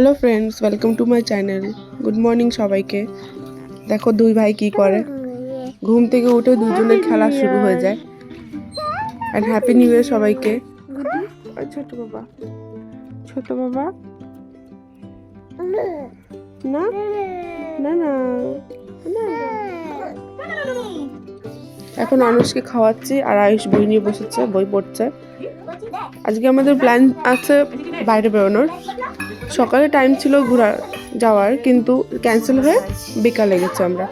Hello friends, welcome to my channel. Good morning সবাইকে। দেখো দুই ভাই কি করে, ঘুম থেকে উঠে দুজনের খেলা শুরু হয়ে যায়। অ্যান্ড হ্যাপি নিউ ইয়ার সবাইকে। ছোট বাবা, ছোট বাবা, না না না না। এখন আনুষকে খাওয়াচ্ছি আর আয়ুষ বই নিয়ে বসেছে, বই পড়ছে। আজকে আমাদের প্ল্যান আছে বাইরে বেরোনোর। সকালে টাইম ছিল ঘোরা যাওয়ার, কিন্তু ক্যান্সেল হয়ে বিকালে গেছি আমরা।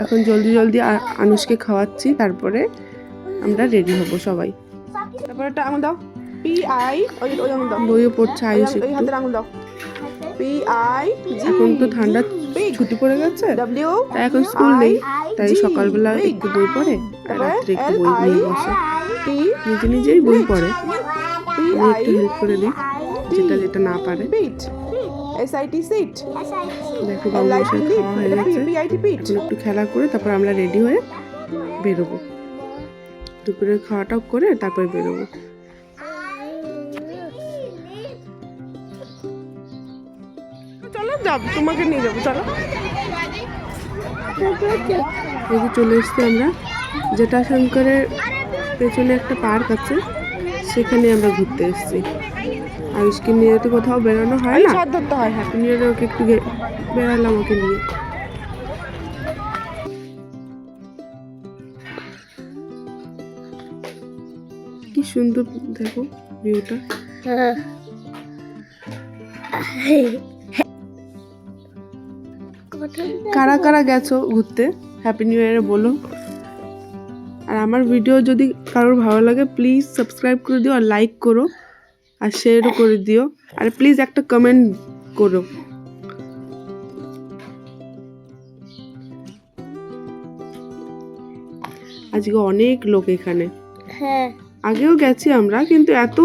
এখন জলদি জলদি আনুষকে খাওয়াচ্ছি, তারপরে আমরা রেডি হব সবাই। তারপরে একটা আঙুল দাও, PI। ওই আঙুল দাও, বইও পড়ছে আয়ুষ। এই হাতের আঙুল দাও, PI। এখন তো ঠান্ডা ছুটি পড়ে গেছে, তাই এখন স্কুল নেই, তাই সকালবেলা একটু বই পড়ে আর রাত্রে একটু বই নিয়ে বসে নিজে নিজেই বই পড়ে। আমি একটু হেল্প করে দিই যেটা যেটা না পারে। দেখো বাবা বসে খাওয়া হয়ে গেছে, এখন একটু খেলা করে তারপর আমরা রেডি হয়ে বেরোবো। দুপুরের খাওয়াটাও করে তারপর বেরোবো। চলো যাবো, তোমাকে নিয়ে যাবো, চলো। এই চলে এসছি আমরা জটাশঙ্করের পেছনে একটা পার্ক আছে, সেখানে আমরা ঘুরতে এসেছি। আয়ুষকে নিয়ে তো কোথাও বেরোনো হয় না, সাথ ধরতে হয়। হ্যাপি নিউ ইয়ারে ওকে একটু বেড়ালাম ওকে নিয়ে। কি সুন্দর দেখো ভিউটা। কারা কারা গেছো ঘুরতে হ্যাপি নিউ ইয়ারে বলো। আর আমার ভিডিও যদি কারোর ভালো লাগে প্লিজ সাবস্ক্রাইব করে দিও, আর লাইক করো, আর শেয়ারও করে দিও, আর প্লিজ একটা কমেন্ট করো। আজকে অনেক লোক এখানে। হ্যাঁ, আগেও গেছি আমরা, কিন্তু এত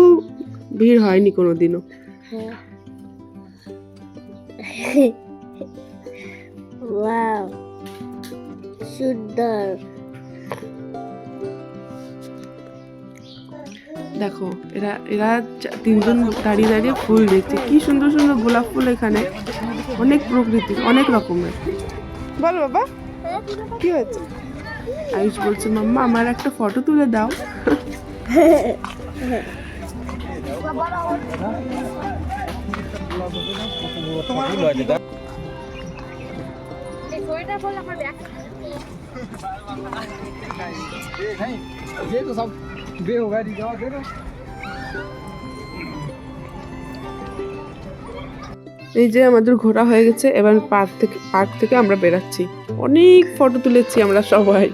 ভিড় হয়নি কোনোদিনও। ওয়াও, সুন্দর। দেখো এরা এরা তিনজন দাঁড়িয়ে দাঁড়িয়ে ফুল দেখছে, কি সুন্দর সুন্দর গোলাপ ফুল এখানে, অনেক প্রকৃতির, অনেক রকমের। বল বাবা কি হয়েছে? আয়ুষ বলছে মাম্মা আমার একটা ফটো তুলে দাও। এই যে আমাদের ঘোরা হয়ে গেছে, এবার পার্ক থেকে আমরা বেরাচ্ছি। অনেক ফটো তুলেছি আমরা সবাই।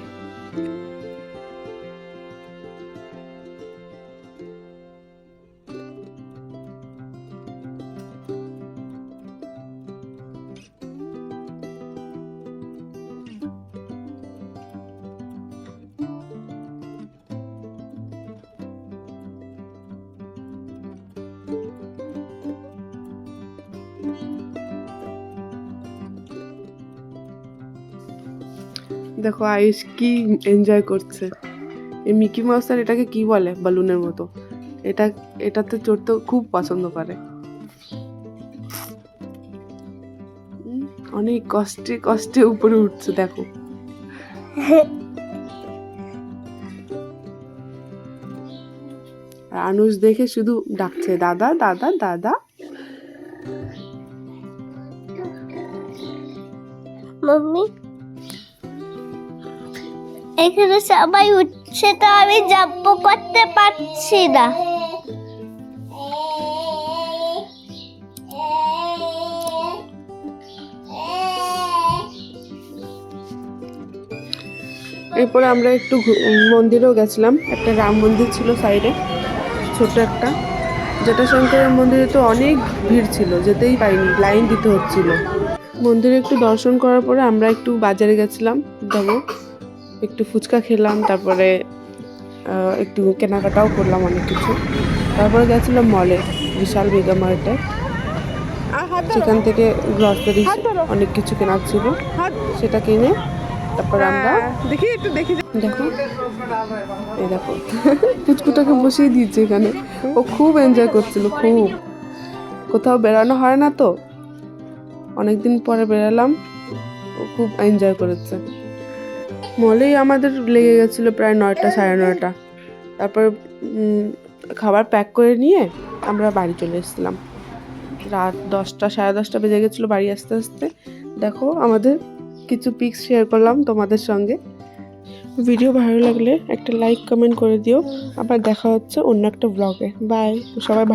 দেখো আয়ুষ কি এনজয় করছে। এই মিকি মাউস আর এটাকে কি বলে, বালুনের মতো, এটাতে চড়তে খুব পছন্দ করে। অনেক কষ্টে কষ্টে উপরে উঠছে দেখো। আর আনুষ দেখে শুধু ডাকছে দাদা দাদা দাদা। মাম্মি এখানে সবাই উঠছে, তো আমি জাম্প করতে পারছি না। এরপরে আমরা একটু মন্দিরেও গেছিলাম। একটা রাম মন্দির ছিল সাইডে, ছোট একটা। জটাশঙ্করের মন্দিরে তো অনেক ভিড় ছিল, যেতেই পারিনি, লাইন দিতে হচ্ছিল। মন্দিরে একটু দর্শন করার পরে আমরা একটু বাজারে গেছিলাম, যাবো একটু ফুচকা খেলাম, তারপরে একটু কেনাকাটাও করলাম অনেক কিছু। তারপরে গেছিলাম মলে, বিশাল মেগা মার্টে। সেখান থেকে গ্রসারি অনেক কিছু কেনার ছিল, সেটা কিনে তারপর আমরা দেখো এই দেখো পুচকুটাকে বসিয়ে দিয়েছে এখানে, ও খুব এনজয় করছিল খুব। কোথাও বেরানো হয় না তো, অনেকদিন পরে বেরালাম, ও খুব এনজয় করেছে। মলেই আমাদের লেগে গেছিলো প্রায় 9টা 9:30। তারপর খাবার প্যাক করে নিয়ে আমরা বাড়ি চলে এসেছিলাম। রাত 10টা 10:30 বেজে গেছিলো বাড়ি আসতে আসতে। দেখো আমাদের কিছু পিকস শেয়ার করলাম তোমাদের সঙ্গে। ভিডিও ভালো লাগলে একটা লাইক কমেন্ট করে দিও। আবার দেখা হচ্ছে অন্য একটা ব্লগে। বাই, সবাই